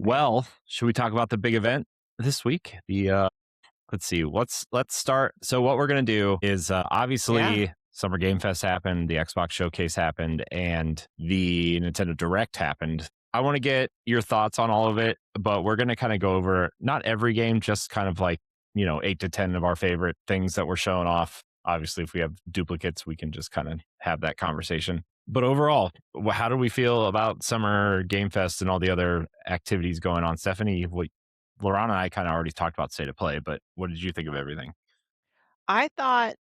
Well, should we talk about the big event this week? Let's see. Let's start. So what we're gonna do is Yeah. obviously Summer Game Fest happened, the Xbox Showcase happened, and the Nintendo Direct happened. I want to get your thoughts on all of it, but we're gonna kind of go over not every game, just kind of like 8 to 10 of our favorite things that we're showing off. Obviously, if we have duplicates, we can just kind of have that conversation. But overall, how do we feel about Summer Game Fest and all the other activities going on? Stephanie, LeRon and I kind of already talked about State of Play, but what did you think of everything? I thought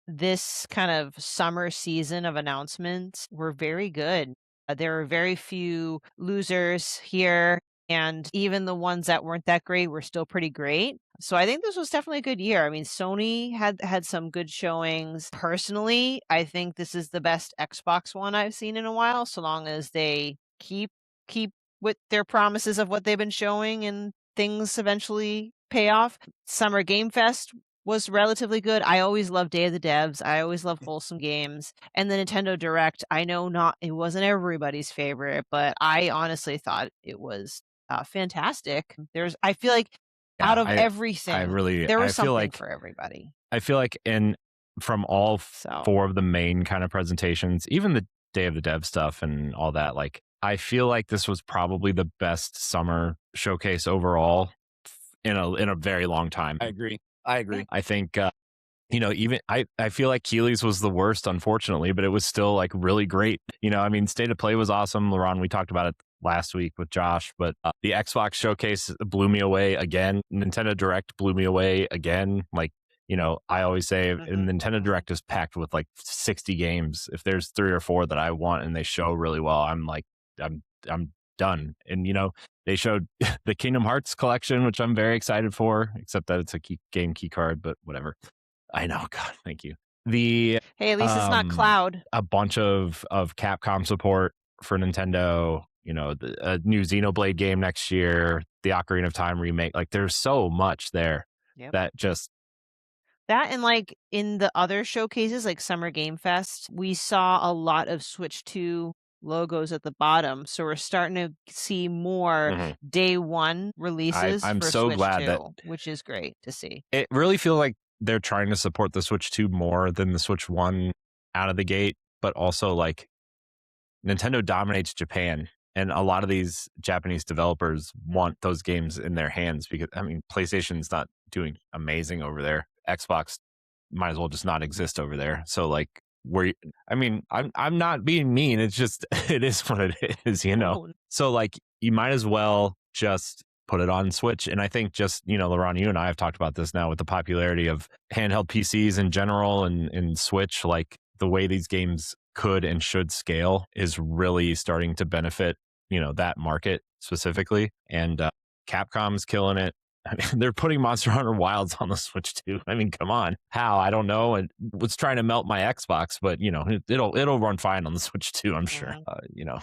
this kind of summer season of announcements were very good. There were very few losers here, and even the ones that weren't that great were still pretty great. So I think this was definitely a good year. I mean, Sony had some good showings. Personally, I think this is the best Xbox one I've seen in a while, so long as they keep with their promises of what they've been showing and things eventually pay off. Summer Game Fest was relatively good. I always love Day of the Devs. I always love wholesome games. And the Nintendo Direct, I know not it wasn't everybody's favorite, but I honestly thought it was fantastic. I feel like out Yeah, of I everything, really there I was feel something like for everybody. I feel like in from all So four of the main kind of presentations, even the Day of the Dev stuff and all that, like I feel like this was probably the best summer showcase overall in a very long time. I agree. I yeah. agree. I think even I feel like Keeley's was the worst, unfortunately, but it was still like really great. I mean, State of Play was awesome. LeRon, we talked about it last week with Josh, but the Xbox Showcase blew me away again. Nintendo Direct blew me away again. Like, I always say Nintendo Mhm. Direct is packed with like 60 games. If there's 3 or 4 that I want and they show really well, I'm like, I'm done. And they showed the Kingdom Hearts collection, which I'm very excited for, except that it's a game key card, but whatever. I know, God, thank you. The Hey, at least it's not Cloud. a bunch of Capcom support for Nintendo, a new Xenoblade game next year, the Ocarina of Time remake. Like there's so much there Yep. that just That and like in the other showcases, like Summer Game Fest, we saw a lot of Switch 2 logos at the bottom. So we're starting to see more Mhm. day one releases I'm for so Switch glad that 2, which is great to see. it really feels like they're trying to support the Switch 2 more than the Switch 1 out of the gate, but also like Nintendo dominates Japan, and a lot of these Japanese developers want those games in their hands because I mean, PlayStation's not doing amazing over there. Xbox might as well just not exist over there. So like, I mean, I'm not being mean. It's just it is what it is. Oh, So like, you might as well just put it on Switch. And I think just LeRon, you and I have talked about this now with the popularity of handheld PCs in general and Switch. Like the way these games could and should scale is really starting to benefit that market specifically, and Capcom's killing it. I mean, they're putting Monster Hunter Wilds on the Switch too. I mean, come on, how? I don't know. And was trying to melt my Xbox, but it'll run fine on the Switch too, I'm sure. mhm.